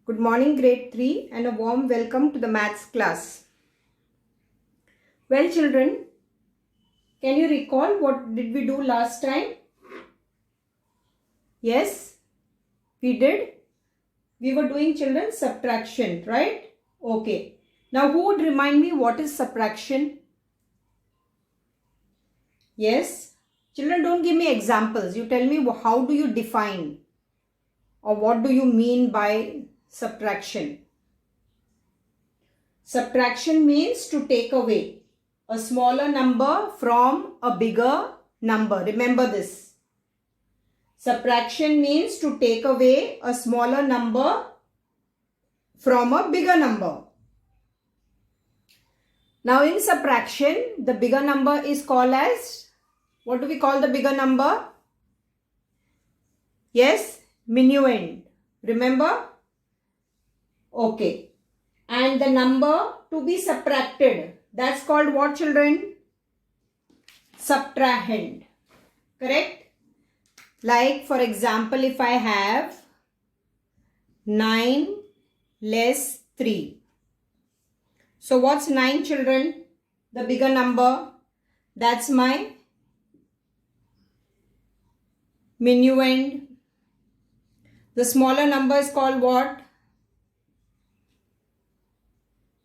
Good morning, grade 3, and a warm welcome to the maths class. Well, children, can you recall what did we do last time? Yes, we did. We were doing, children, subtraction, right? Okay. Now, who would remind me what is subtraction? Yes. Children, don't give me examples. You tell me how do you define or what do you mean by subtraction? Subtraction means to take away a smaller number from a bigger number. Remember this. Subtraction means to take away a smaller number from a bigger number. Now in subtraction, the bigger number is called as, what do we call the bigger number? Yes, minuend. Remember? Okay. And the number to be subtracted, that's called what, children? Subtrahend. Correct? Like, for example, if I have 9 less 3. So what's 9, children? The bigger number. That's my minuend. The smaller number is called what?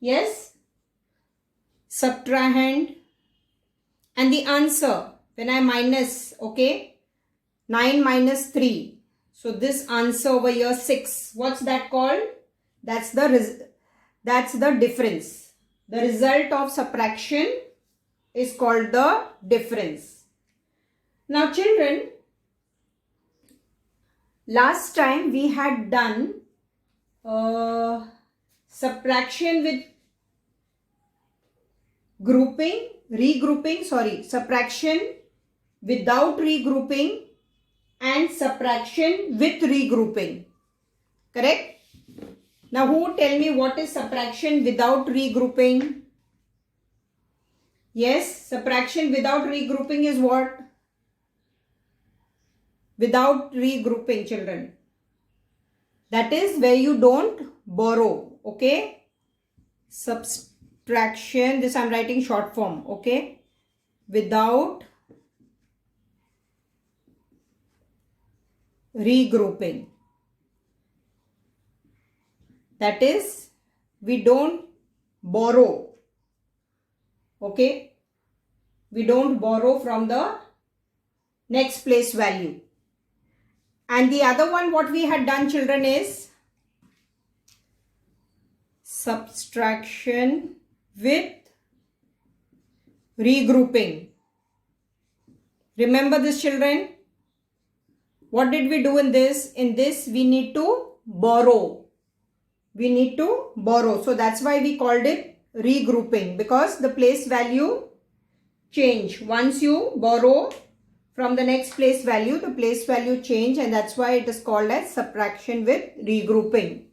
Yes? Subtrahend. And the answer, when I minus, okay? 9 minus 3. So this answer over here, 6. What's that called? That's the difference. The result of subtraction is called the difference. Now children, last subtraction with subtraction without regrouping and subtraction with regrouping. Correct? Now who would tell me what is subtraction without regrouping? Yes, subtraction without regrouping is what? Without regrouping, children. That is where you don't borrow. Okay? Subtraction, this I am writing short form. Okay? Without regrouping. That is, we don't borrow. Okay? We don't borrow from the next place value. And the other one what we had done, children, is subtraction with regrouping. Remember this, children? What did we do in this? In this we need to borrow. We need to borrow. So that's why we called it regrouping, because the place value change. Once you borrow from the next place value, the place value change, and that's why it is called as subtraction with regrouping.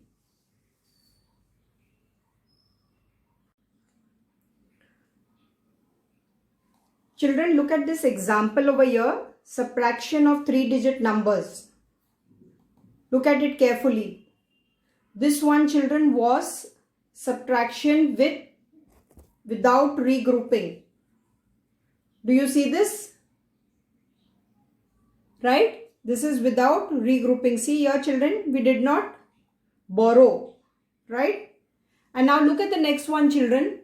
Children, look at this example over here. Subtraction of 3-digit numbers. Look at it carefully. This one, children, was subtraction without regrouping. Do you see this? Right? This is without regrouping. See here, children, we did not borrow. Right? And now look at the next one, children.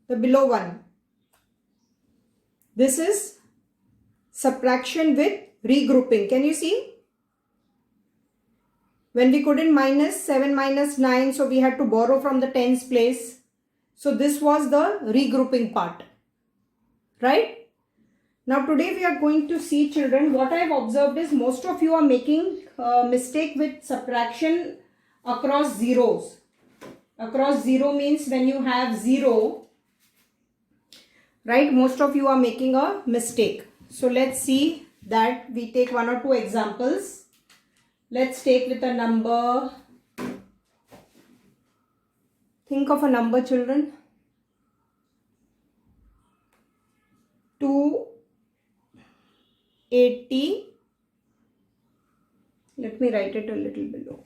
The below one. This is subtraction with regrouping. Can you see? When we couldn't minus 7 minus 9, so we had to borrow from the tens place. So this was the regrouping part. Right? Now today we are going to see, children, what I have observed is most of you are making a mistake with subtraction across zeros. Across zero means when you have 0, right? Most of you are making a mistake. So let's see that. We take 1 or 2 examples. Let's take with a number. Think of a number, children. 280. Let me write it a little below.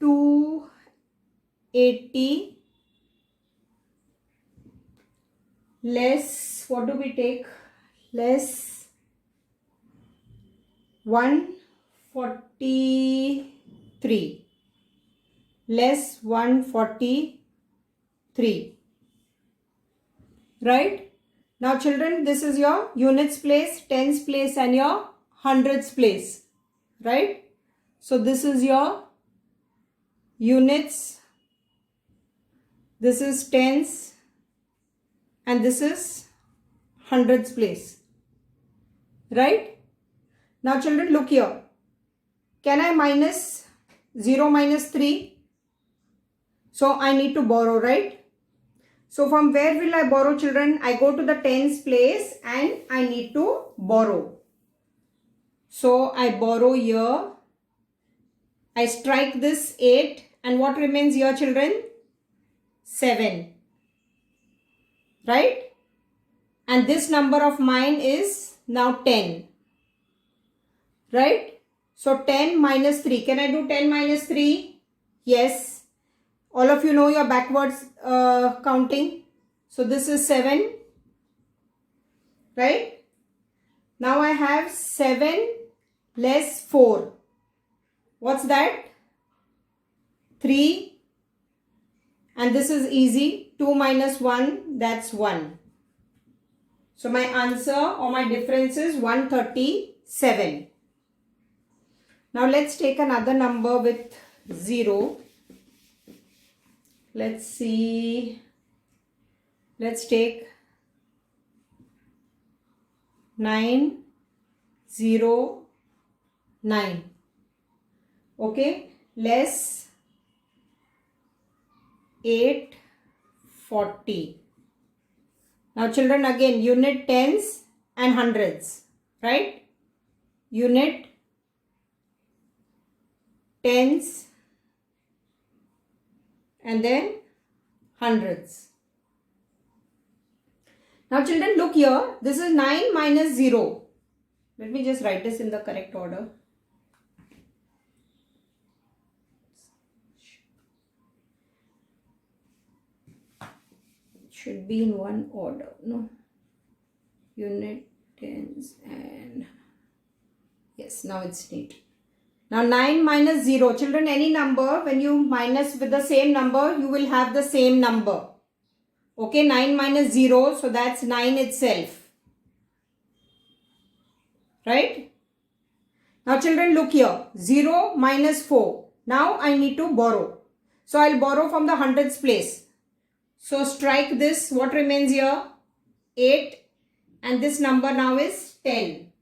280 less, what do we take? Less 143. Less 143. Right? Now children, this is your units place, tens place and your hundreds place. Right? So this is your units, this is tens, and this is hundreds place. Right? Now children, look here. Can I minus 0 minus 3? So I need to borrow, right? So from where will I borrow, children? I go to the tens place and I need to borrow. So I borrow here. I strike this 8 and what remains here, children? 7. Right? And this number of mine is now 10. Right? So 10 minus 3. Can I do 10 minus 3? Yes. All of you know your backwards counting. So this is 7. Right? Now I have 7 less 4. What's that? 3. And this is easy. 2 minus 1, that's 1. So my answer or my difference is 137. Now let's take another number with 0. Let's see. Let's take 909. Okay. Less 840. Now children, again unit tens and hundreds, right? Unit tens and then hundreds. Now children, look here. This is 9 minus 0. Let me just write this in the correct order. Should be in one order, no? Unit, tens and yes, now it's neat. Now 9 minus 0. Children, any number, when you minus with the same number, you will have the same number. Okay, 9 minus 0, so that's 9 itself. Right? Now children, look here. 0 minus 4. Now I need to borrow. So I'll borrow from the hundreds place. So strike this. What remains here? 8. And this number now is 10.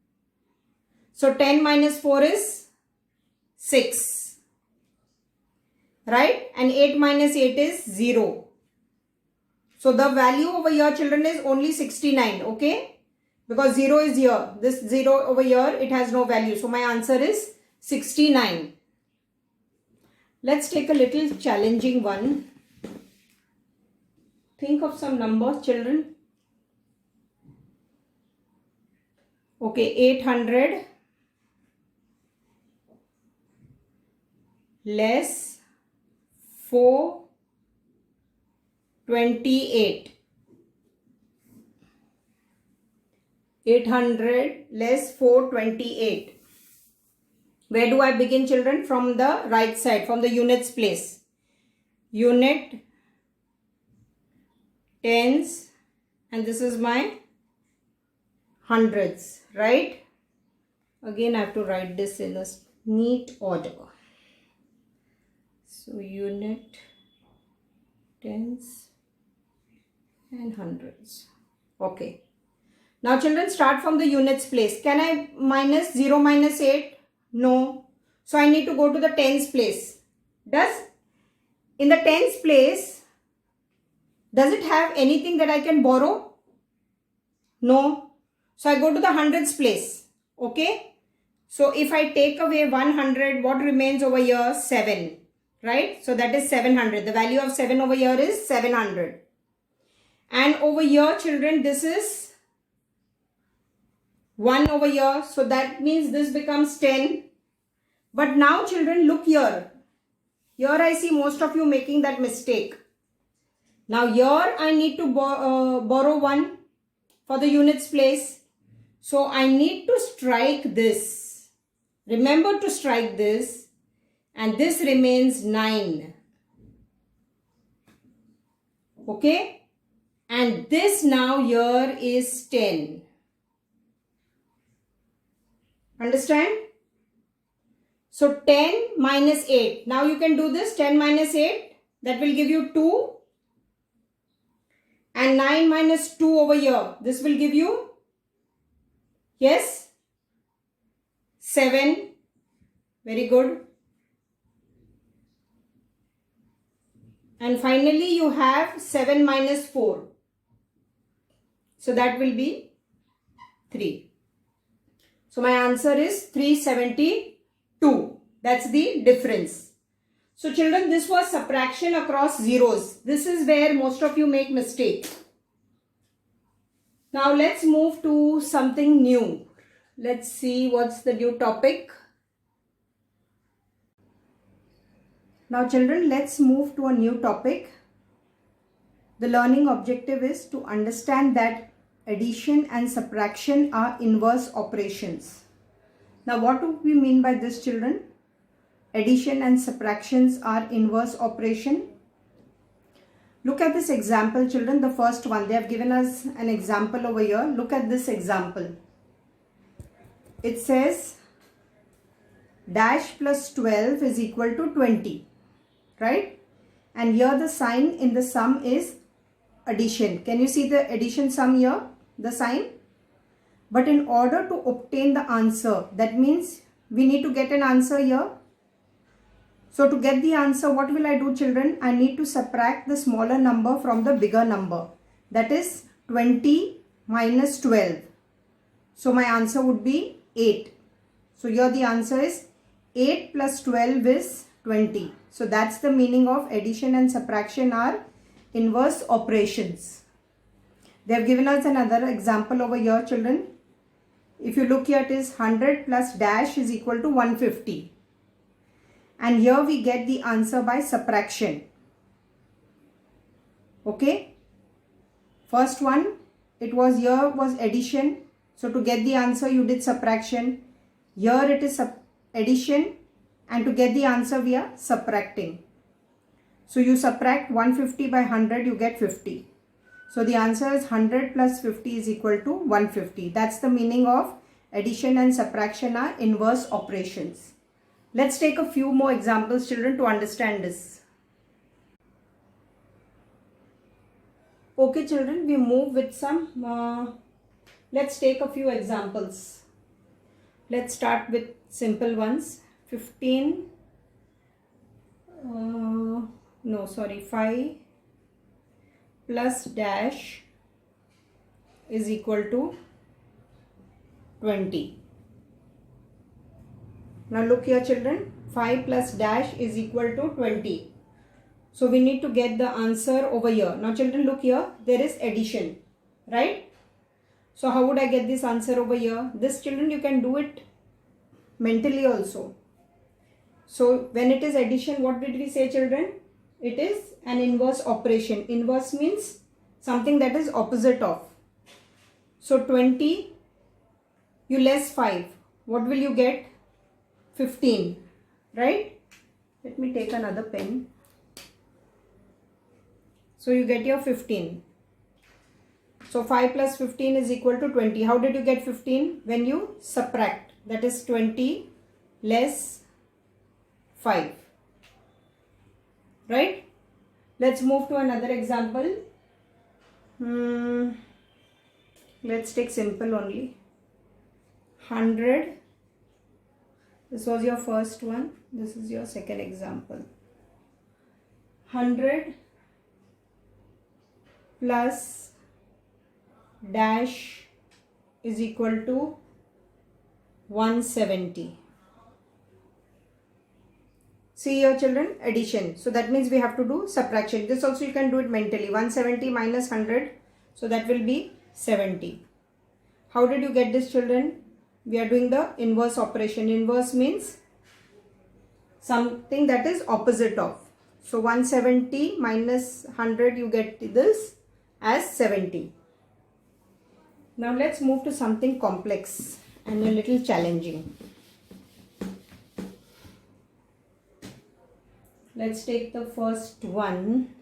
So 10 minus 4 is 6. Right? And 8 minus 8 is 0. So the value over here, children, is only 69. Okay? Because 0 is here. This 0 over here, it has no value. So my answer is 69. Let's take a little challenging one. Think of some numbers, children. Okay, 800 less 428. 800 less 428. Where do I begin, children? From the right side, from the units place. Unit, tens, and this is my hundreds, right? Again, I have to write this in a neat order. So unit, tens and hundreds. Okay. Now children, start from the units place. Can I minus 0 minus 8? No. So I need to go to the tens place. In the tens place, does it have anything that I can borrow? No. So I go to the hundreds place. Okay. So if I take away 100, what remains over here? 7. Right? So that is 700. The value of 7 over here is 700. And over here, children, this is 1 over here. So that means this becomes 10. But now, children, look here. Here I see most of you making that mistake. Now here I need to borrow 1 for the units place. So I need to strike this. Remember to strike this, and this remains 9. Okay? And this now here is 10. Understand? So 10 minus 8. Now you can do this. 10 minus 8. That will give you 2. And 9 minus 2 over here. This will give you, yes, 7. Very good. And finally you have 7 minus 4. So that will be 3. So my answer is 372. That's the difference. So children, this was subtraction across zeros. This is where most of you make mistake. Now let's move to something new. Let's see what's the new topic. Now children, let's move to a new topic. The learning objective is to understand that addition and subtraction are inverse operations. Now what do we mean by this, children? Addition and subtractions are inverse operation. Look at this example, children. The first one, they have given us an example over here. Look at this example. It says dash plus 12 is equal to 20, right? And here the sign in the sum is addition. Can you see the addition sum here, the sign? But in order to obtain the answer, that means we need to get an answer here. So to get the answer, what will I do, children? I need to subtract the smaller number from the bigger number. That is 20 minus 12. So my answer would be 8. So here the answer is 8 plus 12 is 20. So that's the meaning of addition and subtraction are inverse operations. They have given us another example over here, children. If you look here, it is 100 plus dash is equal to 150. And here we get the answer by subtraction. Okay. First one, it was here was addition. So to get the answer, you did subtraction. Here it is addition. And to get the answer, we are subtracting. So you subtract 150 by 100, you get 50. So the answer is 100 plus 50 is equal to 150. That's the meaning of addition and subtraction are inverse operations. Let's take a few more examples, children, to understand this. Okay, children, we move with some, let's take a few examples. Let's start with simple ones. 5 plus dash is equal to 20. Now look here, children, 5 plus dash is equal to 20. So we need to get the answer over here. Now children, look here, there is addition, right? So how would I get this answer over here? This, children, you can do it mentally also. So when it is addition, what did we say, children? It is an inverse operation. Inverse means something that is opposite of. So 20, you less 5. What will you get? 15, right? Let me take another pen. So you get your 15. So 5 plus 15 is equal to 20. How did you get 15? When you subtract. That is 20 less 5. Right? Let's move to another example. Let's take simple only. 100. This was your first one. This is your second example. 100 plus dash is equal to 170. See here, children, addition. So that means we have to do subtraction. This also you can do it mentally. 170 minus 100. So that will be 70. How did you get this, children? We are doing the inverse operation. Inverse means something that is opposite of. So 170 minus 100, you get this as 70. Now let's move to something complex and a little challenging. Let's take the first one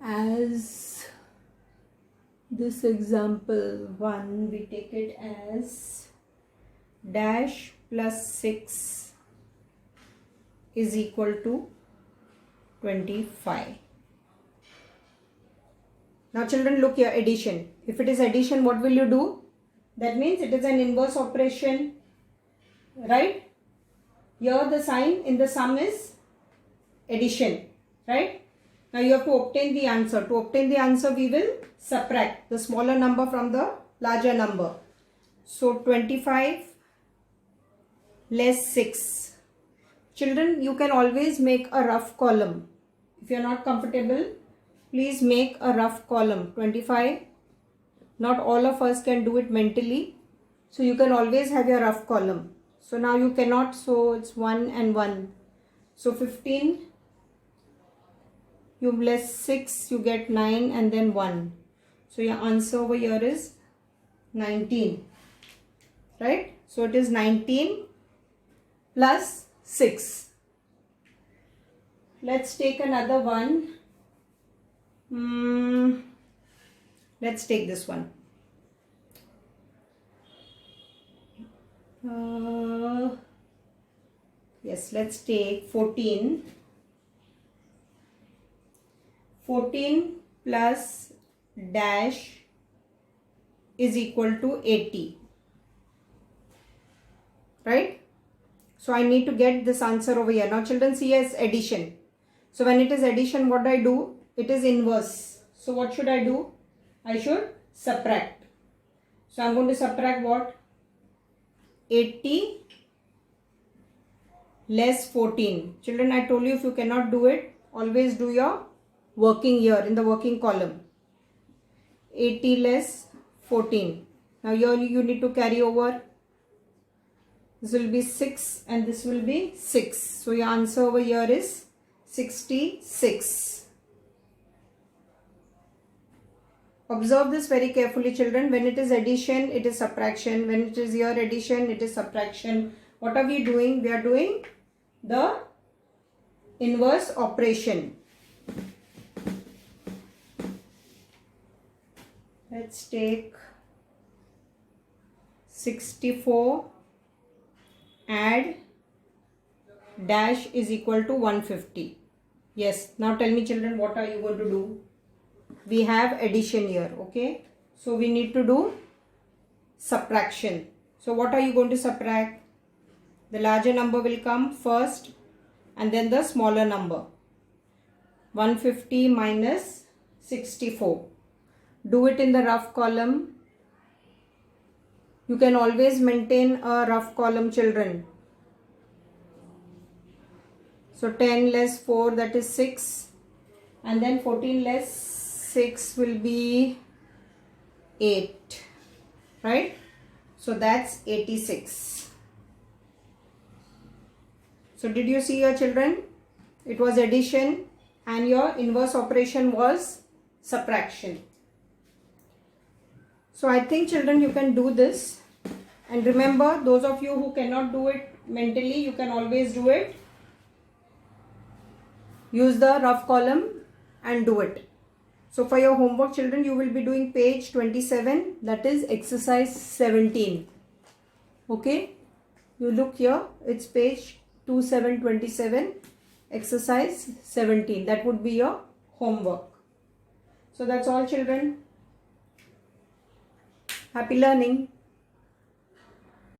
as this example 1. We take it as dash plus 6 is equal to 25. Now children, look here, addition. If it is addition, what will you do? That means it is an inverse operation, right? Here the sign in the sum is addition, right? Now you have to obtain the answer. To obtain the answer, we will subtract the smaller number from the larger number. So 25 less 6. Children, you can always make a rough column. If you are not comfortable, please make a rough column. 25. Not all of us can do it mentally. So you can always have your rough column. So now you cannot, so it's 1 and 1. So 15, you less 6, you get 9 and then 1. So your answer over here is 19. Right? So it is 19 plus 6. Let's take another one. Let's take this one. Yes, let's take 14. 14 plus dash is equal to 80. Right? So I need to get this answer over here. Now children, see as addition. So when it is addition, what I do? It is inverse. So what should I do? I should subtract. So I'm going to subtract what? 80 less 14. Children, I told you if you cannot do it, always do your working here in the working column. 80 less 14. Now here you need to carry over. This will be 6 and this will be 6. So your answer over here is 66. Observe this very carefully, children. When it is addition, it is subtraction. When it is here addition, it is subtraction. What are we doing? We are doing the inverse operation. Let's take 64 add dash is equal to 150. Yes. Now tell me children, what are you going to do? We have addition here, okay? So we need to do subtraction. So what are you going to subtract? The larger number will come first and then the smaller number. 150 minus 64. Do it in the rough column. You can always maintain a rough column, children. So 10 less 4, that is 6. And then 14 less 6 will be 8. Right? So that's 86. So did you see your children? It was addition and your inverse operation was subtraction. So I think children you can do this. And remember, those of you who cannot do it mentally, you can always do it. Use the rough column and do it. So for your homework children, you will be doing page 27, that is exercise 17. Okay, you look here, it's page 2727, exercise 17. That would be your homework. So that's all children. Happy learning.